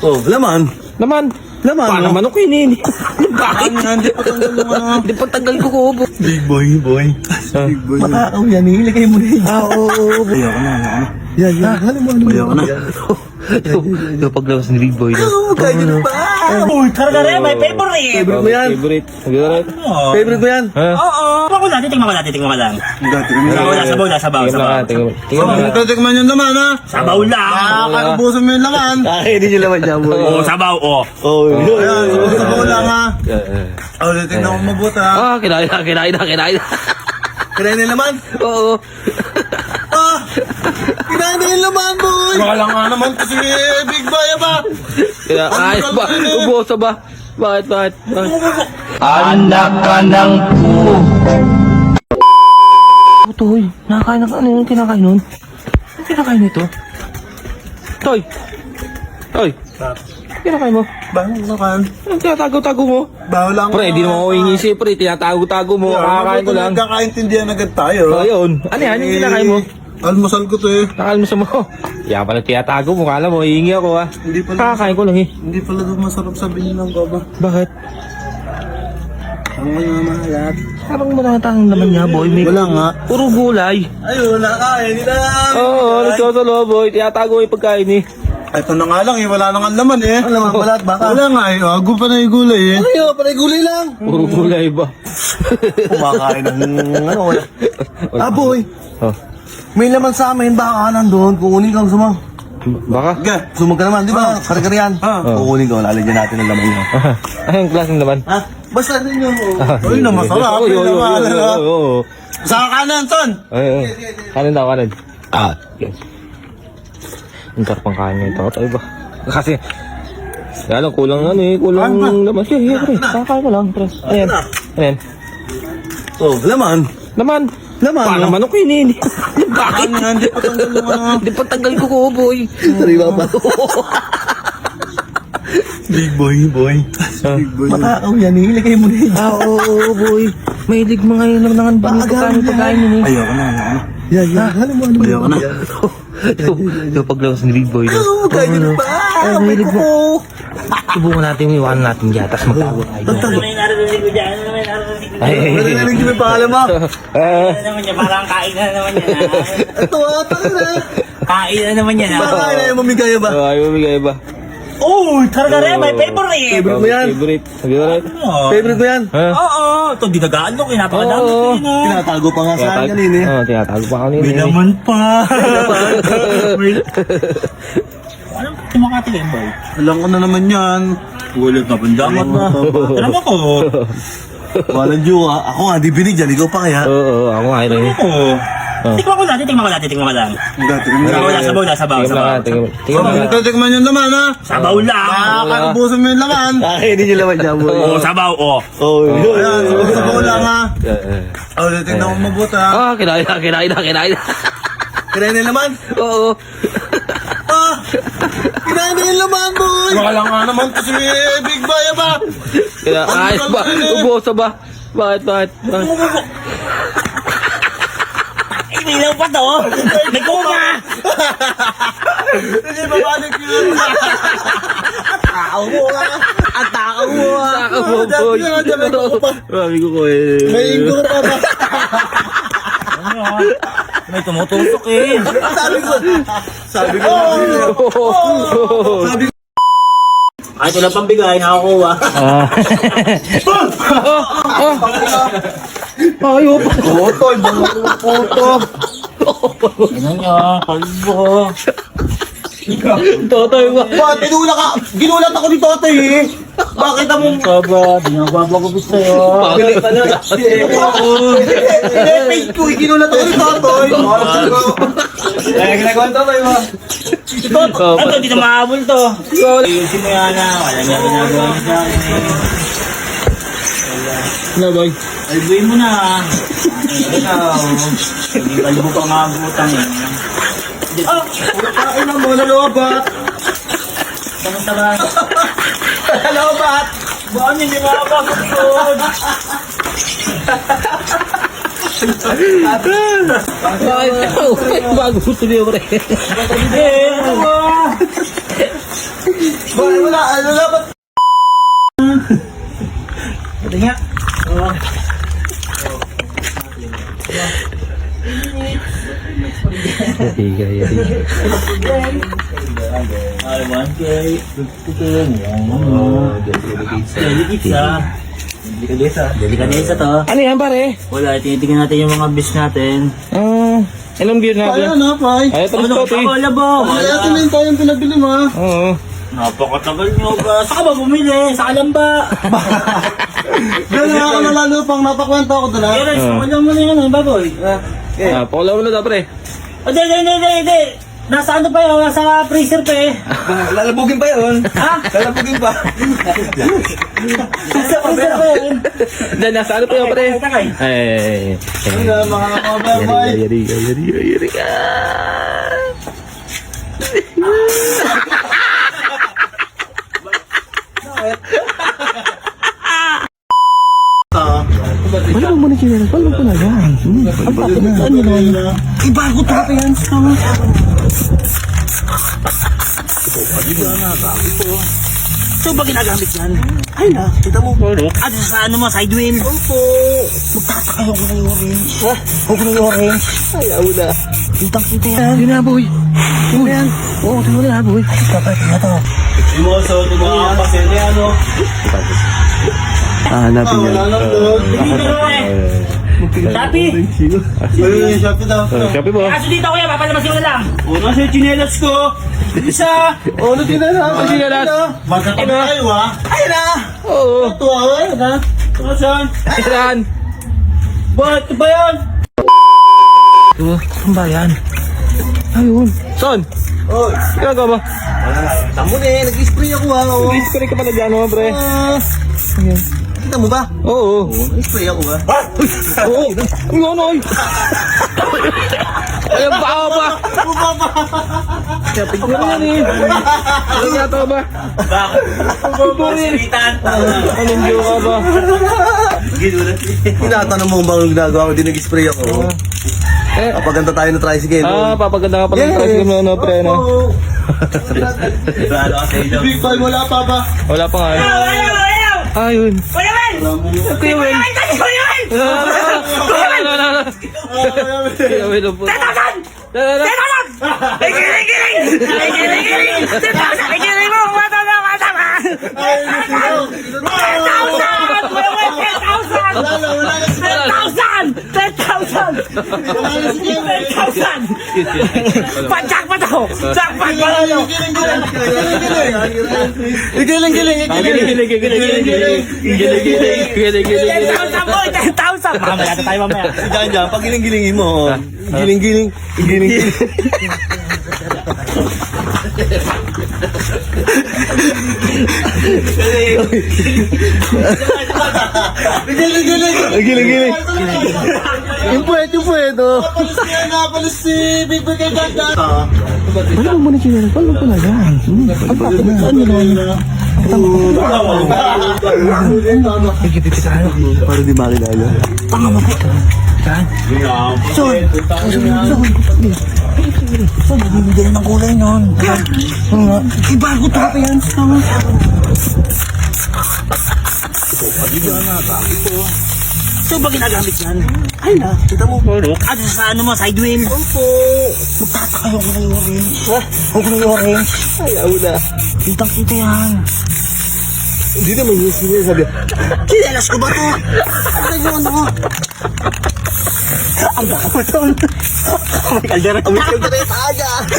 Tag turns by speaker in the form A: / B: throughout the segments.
A: Oh, laman.
B: Laman.
A: Laman.
B: Paano manok yun eh? Bakit?
A: Hindi pa tagal ko kubo.
C: Big boy. Big boy.
A: Matakaw yan, ilagay mo na yun.
B: Oo.
C: Ayoko na.
A: Yan. Halim mo.
C: Ayoko na.
B: Yung paglabas ni Big Boy.
A: Ganyan pa.
D: Uy, karga rin, my favorite.
A: Favorite mo yan?
B: Favorite. Favorite.
A: Favorite mo yan?
B: Ha?
D: Oo. Tingnan ko lang. Tingnan ko lang.
C: Dati kami
D: Sabaw.
B: Tingnan lang. Tingnan lang.
C: Tatikman yung laman ha.
D: Sabaw lang.
C: Nakakabusan mo yung laman.
A: Kakainin nyo laman dyan, boy.
D: Oo, sabaw, oh.
A: Oh,
C: Ayan, sabaw lang ha. Tingnan mo mabuti ha.
B: Ah, kinain na.
A: Kinain na laman?
B: Oo.
A: Kinain na yung laman, boy.
C: Wala nga naman kasi big boy ba?
B: Ayos ba? Ubosa ba? Bakit?
D: Anak ka ng
B: Toy, nakakain na ano yung kinakain nun? Ano kinakain nito? Toy! Kinakain mo?
C: Bawal naman.
B: Anong tinatago-tago mo?
C: Bawal lang.
B: Pre, di naman ako inisip, pre. Tinatago-tago mo. Kakakain ko lang.
C: Nagkakaintindihan agad tayo.
B: Ayun. Ano yan? Yung kinakain mo?
C: Almusal ko to eh.
B: Nakalmusa mo. Kaya pala tinatago mo. Kala mo, hihingi ako ha.
C: Hindi pala.
B: Kakakain ko lang eh.
C: Hindi pala ito masarap sabihin ng baba.
B: Bakit?
C: Ang mga mahalat.
B: Parang manatang naman niya, boy. May
C: Wala nga.
B: puro gulay.
A: Ayun, nakain nila.
B: Oo, nagsosolo, boy. Tinatago mo yung pagkain eh.
C: Ito na nga lang eh. Wala nang laman eh.
A: Ang laman pala at baka.
C: Wala nga eh. Ago pa na yung gulay eh.
A: Ayaw, panay gulay lang.
B: Puro gulay ba?
A: Kumakain ng ano, wala. Boy.
B: Oh.
A: May laman sa amin, baka nandun. Kukunin ka, gusto mo.
B: Baka?
C: Ga.
A: Sumag ka naman, di ba? Kare-kare yan. Kukunin ko, lalagyan natin ng laman nyo.
B: Anong klaseng naman?
A: Ha? Basta rin yun.
C: Uy, na masarap.
B: Oo,
C: Uy, na mahalat.
B: oo.
C: Sa kanan, son.
B: Ay. Kanin daw, kanin. Yes. Ang tarpang kanin nito. Ay ba? Kasi, kaya lang, kulang ano eh. Kulang naman. Sige, pre. Kakain ko lang, pre. Ayan. Ayan.
A: Oh, laman.
B: Laman. Paano manok yun eh? Bakit? Hindi pa tagal ko boy.
A: Sariwa pa.
C: Big boy. Big boy.
A: Matakaw yan, ilagay mo na yun.
B: Oo, boy. Mahilig mga yun naman ang pagkain yun eh.
C: Ayoko na.
A: Yan. Halim mo.
C: Ayoko na.
B: Yung paglabas ni Big Boy.
A: Ganyan pa.
B: Ay, mahilig mo. Subukan natin yung iwanan natin dyan, tapos magtago tayo.
D: Ano may narinig ko dyan? Ano may narinig ko dyan?
A: Wala na lang yung pangalan mo.
D: Ano naman yan? Parang kain na naman yan.
A: Ito, taka na.
D: Kain na naman yan.
A: Baka na yung mamigay ba?
B: Ayaw bigay ba?
D: Uy, karga rin, my favorite.
A: Favorite mo yan?
B: Favorite. Favorite.
A: Favorite mo yan?
B: Ha?
D: Oo, ito dinagaan ko. Napakadami
B: Oo.
D: ko yun.
A: Tinatago pa nga sa akin kanina eh.
B: Oo, tinatago pa kanina.
D: May naman pa. Anong kumakatingin, boy?
C: Alam ko na naman yan.
D: Ulit na pandamat na. Alam ako.
A: Walang joke ha. Ako nga, di binigyan. Ikaw pa kaya.
B: Oo, ako nga rin.
D: Ako. Tingnan ko lang.
C: Dati
D: Sabaw lang.
B: Tingnan lang.
C: Tatikman yung laman ha.
D: Sabaw lang.
C: Nakakabusan mo yung laman.
A: Kakainin nyo laman dyan, boy.
D: Oo, sabaw, oh.
A: Oh,
C: Ayan, sabaw lang ha. Tingnan mo mabuti ha.
B: Ah, kinain na.
A: Kinain na laman?
B: Oo.
A: Kinain na yung laman, boy.
C: Wala nga naman kasi big boy ba?
B: Ayos ba? Ubosa ba? Bakit?
D: Inilaw pa to. Nagkuma.
C: Hindi ba balik yun?
A: Takaw mo ha. Ang takaw mo ha.
B: Saka mo, boy. Sabi ko eh.
C: May ingo pa ba?
D: May tumutusok eh.
A: Sabi ko.
D: Kahit wala pang bigay, nakakuha.
B: Ayaw pa.
A: Totoy, mga puto.
D: Ano niya? Kalbo.
B: Totoy ba?
A: Ba't ginulat ako ni Totoy eh. Bakit mo?
D: Saba, dinagwagwagubis sa'yo.
A: Pagkalit ka na. Fake ko, ginulat ako ni Totoy. Ginagawa Totoy mo.
D: Ito, di na mahabol to. Ayusin mo yan na. Wala niya ginagawa niya sa akin eh.
B: Ano, boy?
D: Ay, buhay mo na. Ikaw. Hindi kalbo ka nga butang eh.
A: Ay na mo, nalobat.
D: Kamusta ba?
A: Nalobat.
D: Baan hindi makakasod?
B: Bago tuloy, pre.
D: Eh, ano ba?
C: Bakit wala? Ano dapat?
D: Ito nga. Oo.
B: Higay.
D: Ay, 1K. 50K. Delikadesa to.
B: Ano yan pare?
D: Wala, tinitingnan natin yung mga bis natin.
B: Ilang beer na
C: Kaya na, Pai.
B: Ay, ito
D: Ano,
B: to,
D: wala ba?
C: Kaya natin na yung pinabili mo, ha?
B: Oo.
D: Napakatagal nyo ba? Saan ka ba bumili? Sa Kalamba.
C: Gano'n ako nalalupang, napakwenta ako doon, ha?
D: Pero, wala mo na yun, baboy.
B: Pakulaw mo na daw pre.
D: Hindi. Nasa ano pa yun? Nasa freezer pa eh.
A: Lalabugin pa yun.
D: Ha?
A: Lalabugin pa.
D: Nasa freezer pa yun.
B: Diyan, nasa ano pa yun pre?
D: Takay.
B: Ay.
C: Ano, mga kababay.
B: Yari. Wala mo muna chinelas. Wala mo na yan. Ang pato na. Ano na?
D: Ibago to pa yan. So ba ginagamit yan?
C: Ay na, kita mo.
D: At sa ano mo, side wheel?
C: Opo.
D: Magtataka yung kulay orange.
C: Ha?
D: Kulay orange.
C: Ay, ako na.
D: Kitang-kita yan.
B: Yun na boy. Yun na yan. Oo, tingnan mo na boy.
D: Kapag na to.
C: Imoso, tumakapas yan, ano?
B: Hanapin
C: Wala lang doon.
D: Dito eh. Tapi.
C: Ayun yung Shopee daw.
B: Shopee mo.
D: Kaso dito kuya, papalabas ko na lang.
C: Una sa chinelas ko. Isa. Uno din na lang.
B: Chinelas.
C: Magkatabi tayo, ha? Ay na.
B: Oo.
C: Ito, ha? Ay na. Saan?
B: Saan?
C: Ba't ba yan?
B: Ito, saan ba yan? Ayun. Saan?
C: Oy.
B: Ginagawa ba?
C: Tamo na eh. Nag-spray ako, ha? Oh.
B: Spray ka pala dyan, pre. Ayan.
C: Kita mo ba?
B: Oo.
C: Nag-spray ako, ha?
B: Oo. Uy, ano ay? Ayan pa ako ba? Kapit ko na yan eh. Ano nga to ba? Anong joke ka ba?
C: Tinatanong mo ba ang ginagawa ko? Di nag-spray ako.
B: Eh,
C: Papaganda tayo ng tricycle.
B: papaganda ka pala ng tricycle mo, no, pre, no?
C: Big boy, wala pa ba?
B: Wala pa nga. Ayun.
D: Kuya Mel!
B: Kuya Will.
D: Kuya Mel!
B: Kuya Will, po.
D: Tatasan! Tatasan! Igiling! Tatasan! Igiling mo! Matama! 10,000! Kuya Mel! 10,000! Panjakpa to! Jackpot pa lang yun!
C: Giling.
D: 10,000 boy! 10,000! Mamaya na tayo mamaya.
C: Diyan, pag giling-gilingin mo. Giling. Giling. Yung puwet. Napalis si Big Boy kay Ganda.
B: Wala mo muna chinelas. Wala mo na yan. Ang pato na. Ano na?
C: Para di makilala.
D: So, nabibigyan ng kulay nun. Ibago to pa yan. So ba ginagamit yan?
C: Ay na, kita mo.
D: At sa ano mo, side wheel?
C: Opo.
D: Magtataka yung kulay orange. Kulay orange.
C: Ay, ako na.
D: Kitang-kita yan.
C: Hindi naman yung sinasabi.
D: Kinelas ko ba to? Ano yun mo? Ang baka mo to. May kaldera.
C: May kaldereta aga.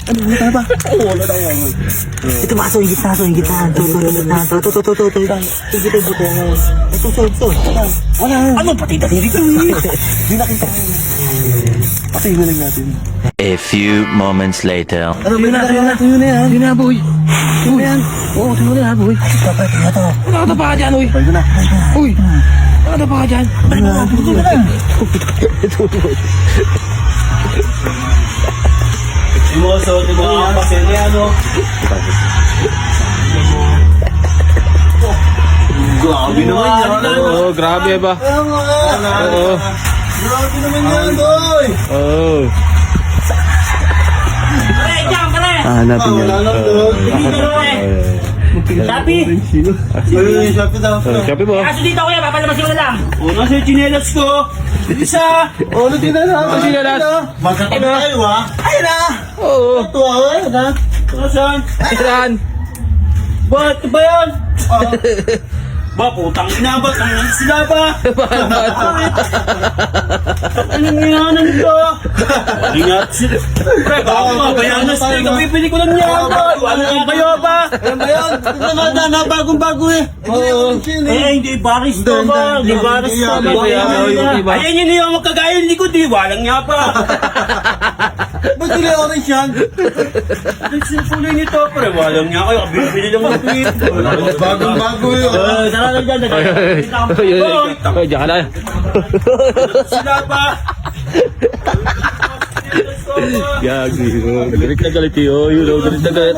D: Ano ba? Wala na yan. Ito ba? So, yung gitna. Ito. Wala. Ano pati daliri ko eh?
C: Hindi nakita ko. Patayin na lang natin.
E: A few moments later.
C: Ano, may nakita?
B: Yun na yan. Yun na, boy.
C: Ano yan?
B: Oo, tingnan mo na, boy.
D: Kapag na to.
B: Nakatapa ka dyan, uy.
C: Pwede na.
B: Uy. Nakatapa ka dyan.
C: Imoso, tumakapas yan, ano? Grabe naman yan.
B: Oo, grabe ba? Oo.
C: Grabe naman yan, boy.
B: Oo.
D: Pare, dyan, pare.
B: Hahanapin yan.
D: Shopee!
C: Ayun, Shopee daw.
B: Shopee po.
D: Kaso dito kuya, papalabasin ko na lang. Una sa chinelas ko. Isa.
C: Ano din na lang?
B: Sinalas.
C: Magkatabi tayo ha.
D: Ayun na.
B: Oo.
C: Ito ha, ayun ha.
D: Saan?
B: Saan?
D: Ba't ba yan? Ba, putang ina ba? Tangan sila ba? Anong yanan ko? Ingat sila. Pre, baka mabayanan sila. Kapipili ko lang niya ba? Ano yung bayo ba?
C: Ano ba yan? Ito na bagong-bago eh.
D: Oo. Hindi baris to ba? Hindi baris to ba? Ayan yun yung magkagaya ni ko. Di, walang niya pa.
C: Ba't tuloy orange yan?
D: Ang sinpuloy nito, pre. Walang niya kayo. Kapipili lang ng tweet.
C: Bagong-bago eh.
D: Tara lang dyan.
B: Ay, diyan ka na.
D: Sila pa.
B: Gagi. Galit na galit yun. Galit na galit.